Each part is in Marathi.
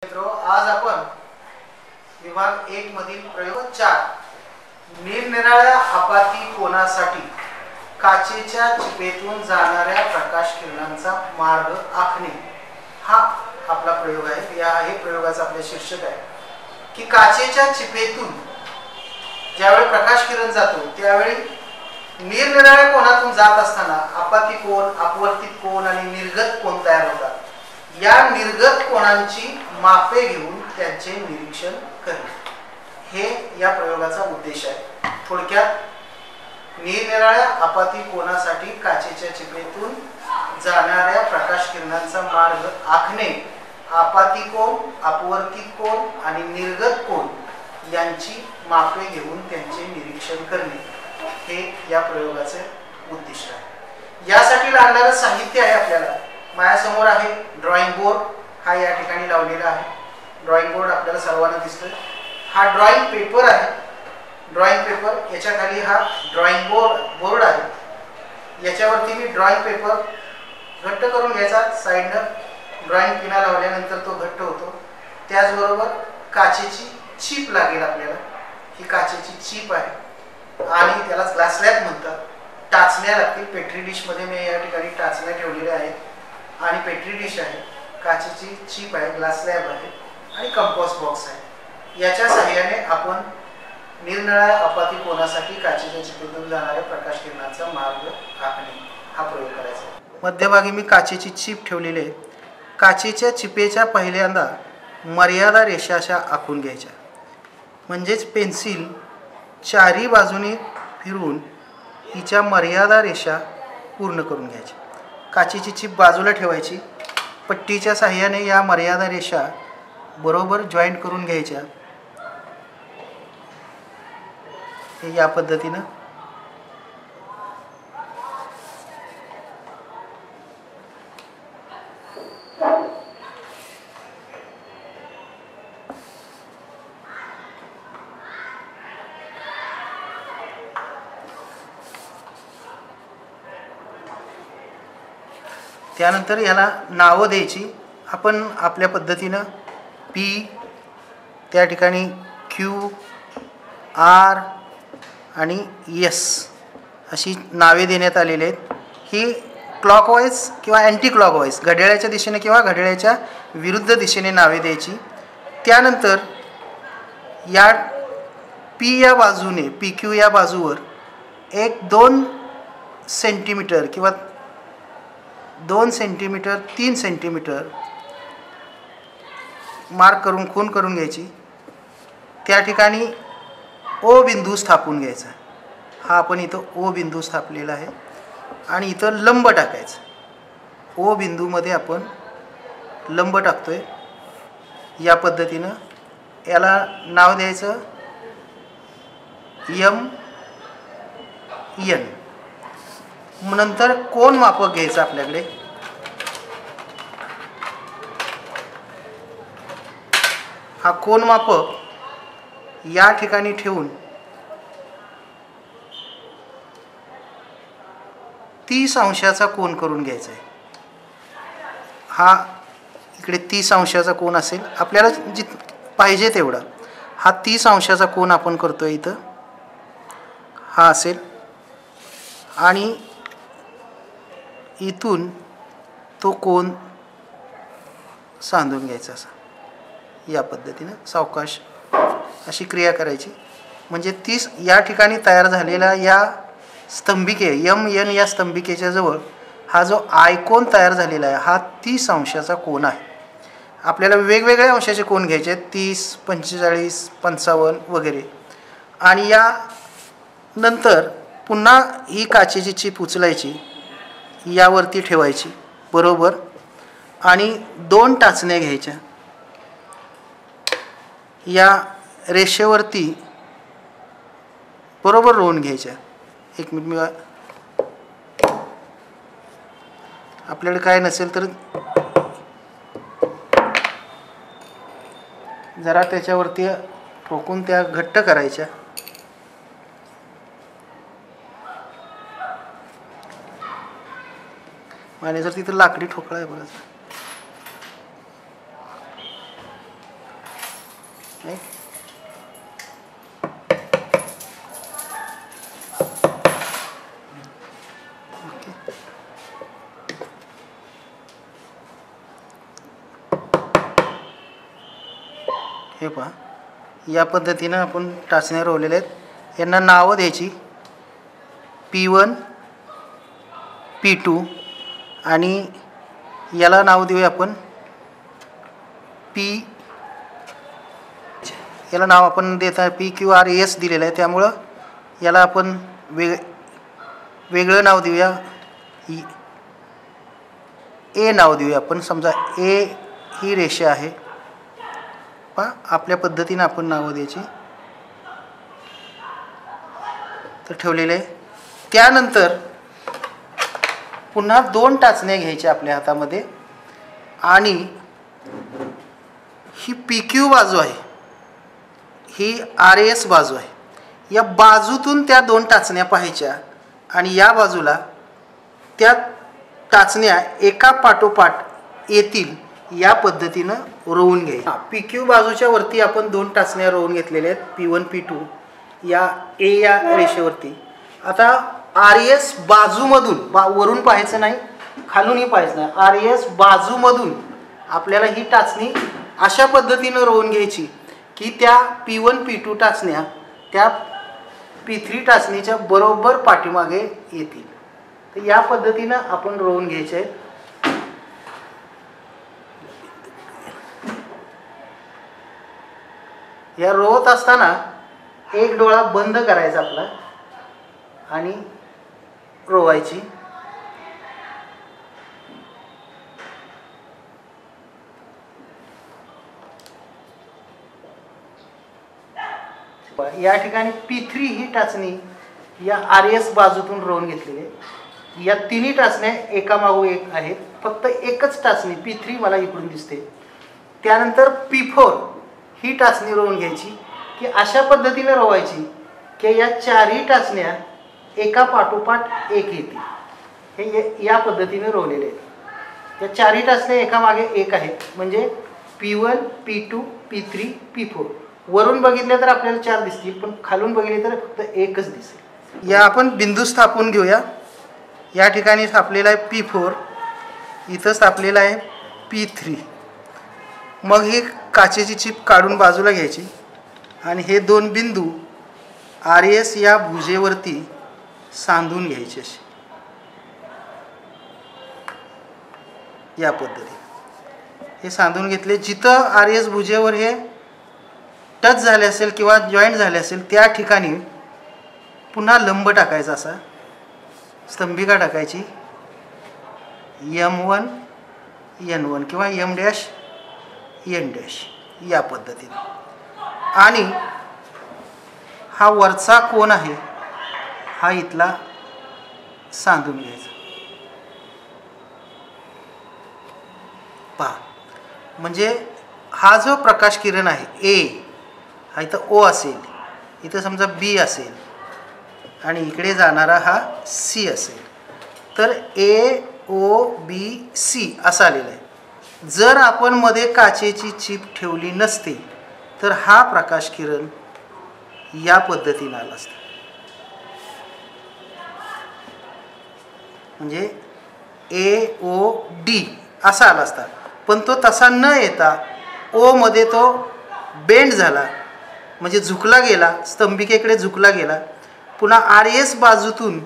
आज आपण विभाग 1 मधील प्रयोग 4 निरनिराळ्या आपाती कोनासाठी काचेच्या चिपेतून जाणाऱ्या प्रकाश किरणांचा मार्ग आखणे हा आपला प्रयोग आहे। या हे प्रयोगाचा आपले शीर्षक आहे की काचेच्या चिपेतून ज्यावेळी प्रकाश किरण जातो त्यावेळी निरनिराळ्या कोनातून जात असताना आपाती कोन, अपवर्तित कोन आणि निर्गत कोन तयार होतात। या निर्गत कोनांची मापे घेऊन त्यांचे निरीक्षण करणे हे या प्रयोगाचा उद्देश आहे। थोडक्यात निरनिराळ्या आपाती कोनासाठी काचेच्या चिपेतून जाणाऱ्या प्रकाश किरणांचा मार्ग आखणे, आपाती कोन, अपवर्तित कोन आणि निर्गत कोन यांची मापे घेऊन त्यांचे निरीक्षण करणे हे या प्रयोगाचे उद्दिष्ट आहे। यासाठी लागणारे साहित्य आहे आपल्याला माझ्यासमोर आहे ड्रॉइंग बोर्ड, हा या ठिकाणी लावलेला आहे। ड्रॉइंग बोर्ड आपल्याला सर्वांना दिसतोय। हा ड्रॉइंग पेपर आहे। ड्रॉइंग पेपर याच्या खाली हा ड्रॉइंग बोर्ड आहे। याच्यावरती मी ड्रॉइंग पेपर घट्ट करून घ्यायचा, साइडनं ड्रॉइंग पिना लावल्यानंतर तो घट्ट होतो। त्याचबरोबर काचेची चीप लागेल आपल्याला, ही काचेची चीप आहे आणि त्याला ग्लास स्लॅब म्हणतात। टाचण्या लागतील, पेट्री डिश मध्ये मी या ठिकाणी टाचण्या ठेवलेल्या आहेत आणि पेट्री डिश आहे, काचेची चीप आहे, ग्लास स्लॅब आहे आणि कंपोस्ट बॉक्स आहे। याच्या सहाय्याने आपण निरनिराळ्या आपाती कोनासाठी काचेच्या चिपेतून जाणाऱ्या प्रकाश किरणांचा मार्ग आखणे हा प्रयोग करायचा आहे। मध्यभागी मी काचेची चीप ठेवलेली आहे। काचेच्या चिपेच्या पहिल्यांदा मर्यादा रेषा अशा आखून घ्यायच्या, म्हणजेच पेन्सिल चारी बाजूने फिरवून हिच्या मर्यादा रेषा पूर्ण करून घ्यायची। काचेची चिप बाजूला ठेवायची, पट्टीच्या सहाय्याने या मर्यादा रेषा बरोबर जॉईंट करून घ्यायच्या। हे या पद्धतीने त्यानंतर याला नावं द्यायची आपण आपल्या पद्धतीने पी, त्या ठिकाणी क्यू, आर आणि एस अशी नावे देण्यात आलेली आहेत। ही क्लॉकवाईज किंवा अँटी क्लॉकवाईज घड्याळाच्या दिशेने किंवा घड्याळाच्या विरुद्ध दिशेने नावे द्यायची। त्यानंतर या पी या बाजूने, पी क्यू या बाजूवर 1-2 सेंटीमीटर किंवा 2 सेंटीमीटर 3 सेंटीमीटर मार्क करून खूण करून घ्यायची। त्या ठिकाणी ओ बिंदू स्थापून घ्यायचा। हा आपण इथं ओ बिंदू स्थापलेला आहे आणि इथं लंब टाकायचं। ओ बिंदूमध्ये आपण लंब टाकतोय। या पद्धतीनं याला नाव द्यायचं एम एन। नंतर कोन मापक घ्यायचं आपल्याकडे। हा कोन मापक या ठिकाणी ठेवून 30 अंशाचा कोन करून घ्यायचा आहे। हा इकडे 30 अंशाचा कोन असेल, आपल्याला जित पाहिजे तेवढा हा 30 अंशाचा कोन आपण करतोय इथं, हा असेल आणि इथून तो कोन सांधून घ्यायचा असा। या पद्धतीने सावकाश अशी क्रिया करायची, म्हणजे 30 या ठिकाणी तयार झालेला या स्तंभिके एम एन या स्तंभिकेच्या जवळ हा जो आयकोन तयार झालेला आहे हा 30 अंशाचा कोन आहे। आपल्याला वेगवेगळ्या अंशाचे कोन घ्यायचे आहेत, 30, 45, 55 वगैरे। आणि या नंतर पुन्हा ही काचेची चीप उचलायची, यावरती ठेवायची बरोबर आणि 2 टाचण्या घ्यायच्या। या रेषेवरती बरोबर रोवून घ्यायच्या। 1 मिनिट, मी आपल्याकडे काय नसेल तर जरा त्याच्यावरती ठोकून त्या घट्ट करायच्या। आणि जर तिथं लाकडी ठोकळा आहे बघा, नाही. हे पहा, या पद्धतीनं आपण टाचण्या रोवलेल्या आहेत. यांना नावं द्यायची P1 P2 आणि याला नाव देऊया आपण P. याला नाव आपण देता PQRS दिलेलं आहे, त्यामुळं याला आपण वेगळं नाव देऊया, A नाव देऊया आपण. समजा A ही रेषा आहे, पहा आपल्या पद्धतीनं आपण नावं द्यायची. तर ठेवलेले आहे. त्यानंतर पुन्हा 2 टाचण्या घ्यायच्या आपल्या हातामध्ये आणि ही PQ बाजू आहे, ही RS बाजू आहे. या बाजूतून त्या 2 टाचण्या पाहायच्या आणि या बाजूला त्या टाचण्या एका पाठोपाठ येतील या पद्धतीनं रोवून घ्यायची. PQ बाजूच्या वरती आपण 2 टाचण्या रोवून घेतलेल्या आहेत, P1 P2 या A या रेषेवरती. आता RS बाजूमधून, वरून पाहायचं नाही, खालूनही पाहायचं नाही, RS बाजूमधून आपल्याला ही टाचणी अशा पद्धतीनं रोवून घ्यायची की त्या P1 P2 टाचण्या त्या P3 टाचणीच्या बरोबर पाठीमागे येतील. तर या पद्धतीनं आपण रोवून घ्यायचे. या रोवत असताना एक डोळा बंद करायचा आपला आणि रोवायची. या ठिकाणी P3 ही टाचणी या RS बाजूतून रोवून घेतलेली आहे. या तिन्ही टाचण्या एकामागो एक आहेत, फक्त एकच टाचणी P3 मला इकडून दिसते. त्यानंतर P4 ही टाचणी रोवून घ्यायची की अशा पद्धतीने रोवायची की या 4ही टाचण्या एका पाठोपाठ एक येतील. हे या पद्धतीने रोवलेले आहेत. या 4ही टाचण्या एकामागे एक आहेत, म्हणजे P1 P2 P3 P4. वरून बघितले तर आपल्याला 4 दिसतील, पण खालून बघितले तर फक्त एकच दिसेल. या आपण बिंदू स्थापून घेऊया. या ठिकाणी स्थापलेला आहे P4, इथं स्थापलेला आहे P3. मग ही काचेची चिप काढून बाजूला घ्यायची आणि हे 2 बिंदू RS या भुजेवरती सांधून घ्यायचे असे, या पद्धतीने हे सांधून घेतले. जिथं RS भुजेवर हे टच झाले असेल किंवा जॉईंट झाले असेल त्या ठिकाणी पुन्हा लंब टाकायचा, असा स्तंभिका टाकायची M1 N1 किंवा M' N' या पद्धतीने. आणि हा वरचा कोन आहे हा इथला सांधून घ्यायचा. पहा, म्हणजे हा जो प्रकाश किरण आहे A हा इथं O असेल, इथं समजा B असेल आणि इकडे जाणारा हा C असेल, तर AOBC असं आलेलं आहे. जर आपण मध्ये काचेची चिप ठेवली नसते तर हा प्रकाश किरण या पद्धतीने आला असता, म्हणजे AOD असा आला असता. पण तो तसा न येता O मध्ये तो बेंड झाला, म्हणजे झुकला गेला, स्तंभिकेकडे झुकला गेला. पुन्हा RS बाजूतून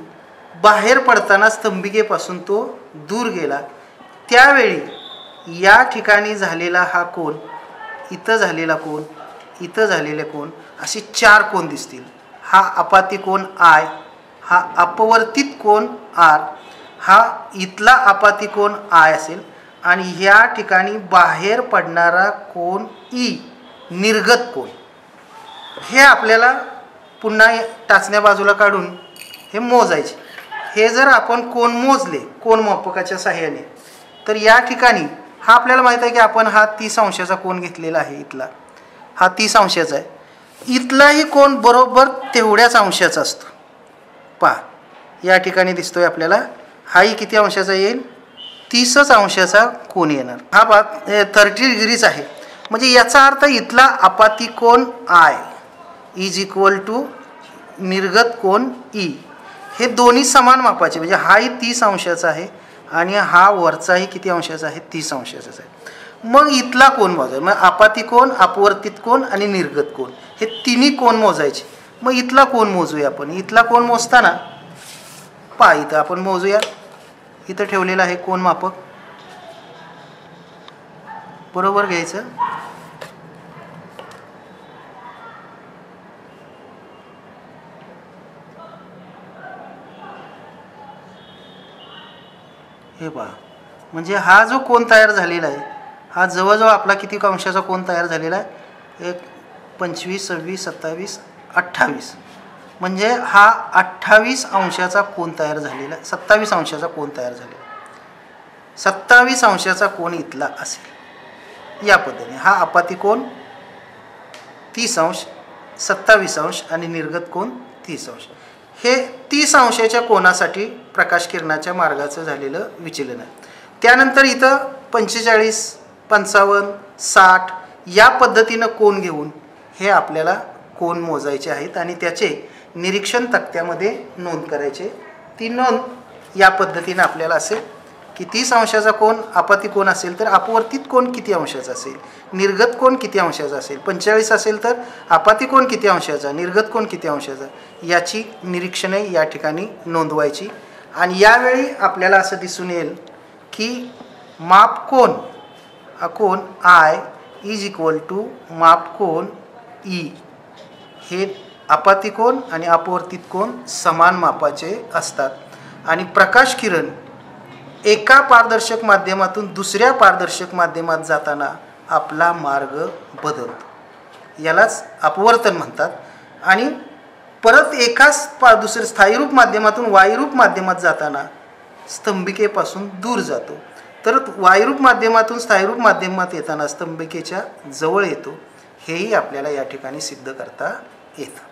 बाहेर पडताना स्तंभिकेपासून तो दूर गेला. त्यावेळी या ठिकाणी झालेला हा कोन, इथं झालेला कोन, इथं झालेले कोन, असे 4 कोन दिसतील. हा अपाती कोन I, हा अपवर्तित कोन R, हा इथला अपाती कोन I असेल आणि ह्या ठिकाणी बाहेर पडणारा कोन E, निर्गत कोन. हे आपल्याला पुन्हा टाचण्या बाजूला काढून हे मोजायचे. हे जर आपण कोन मोजले कोन मापकाच्या सहाय्याने, तर या ठिकाणी हा आपल्याला माहित आहे की आपण हा 30 अंशाचा कोन घेतलेला आहे. इथला हा 30 अंशाचा आहे. इथलाही कोन बरोबर तेवढ्याच अंशाचा असतो. पहा, या ठिकाणी दिसतोय आपल्याला हाही किती अंशाचा येईल, 30च अंशाचा कोन येणार. हा 30 डिग्रीच आहे. म्हणजे याचा अर्थ इथला आपाती कोन I इज इक्वल टू निर्गत कोन E, हे दोन्ही समान मापाचे. म्हणजे हाही 30 अंशाचा आहे आणि हा वरचाही किती अंशाचा आहे, 30 अंशाचाच आहे. मग इथला कोन मोजायचा. मग आपाती कोन, अपवर्तित कोन आणि निर्गत कोन हे तिन्ही कोन मोजायचे. मग इथला कोन मोजूया आपण. इथला कोन मोजताना पहा, इथं आपण मोजूया. इथं ठेवलेलं आहे कोन मापक, बरोबर घ्यायचं. हे पहा, म्हणजे हा जो कोन तयार झालेला आहे हा जवळजवळ आपला किती अंशाचा कोन तयार झालेला आहे, एक 25, 26, 27, 28. म्हणजे हा 28 अंशाचा कोन तयार झालेला आहे. 27 अंशाचा कोन तयार झालेला आहे. 27 अंशाचा कोन इथला असेल. या पद्धतीने हा आपाती कोन 30 अंश, 27 अंश आणि निर्गत कोन 30 अंश. हे 30 अंशाच्या कोनासाठी प्रकाश किरणाच्या मार्गाचं झालेलं विचलन आहे. त्यानंतर इथं 45, 55, 60 या पद्धतीनं कोन घेऊन हे आपल्याला कोन मोजायचे आहेत आणि त्याचे निरीक्षण तक्त्यामध्ये नोंद करायचे. ती नोंद या पद्धतीनं आपल्याला असेल की 30 अंशाचा कोन आपाती कोन असेल तर अपवर्तित कोन किती अंशाचा असेल, निर्गत कोन किती अंशाचा असेल. 45 असेल तर आपाती कोन किती अंशाचा, निर्गत कोन किती अंशाचा, याची निरीक्षणे या ठिकाणी नोंदवायची. आणि यावेळी आपल्याला असं दिसून येईल की माप कोन कोन I इज इक्वल टू माप कोन E, हे आपाती कोन आणि अपवर्तित कोन समान मापाचे असतात. आणि प्रकाश किरण एका पारदर्शक माध्यमातून दुसऱ्या पारदर्शक माध्यमात जाताना आपला मार्ग बदलतो, यालाच अपवर्तन म्हणतात. आणि परत एकाच दुसऱ्या स्थायीरूप माध्यमातून वायुरूप माध्यमात जाताना स्तंभिकेपासून दूर जातो. तर वायुरूप माध्यमातून स्थायीरूप माध्यमात येताना स्तंभिकेच्या जवळ येतो. हेही आपल्याला या ठिकाणी सिद्ध करता येतं.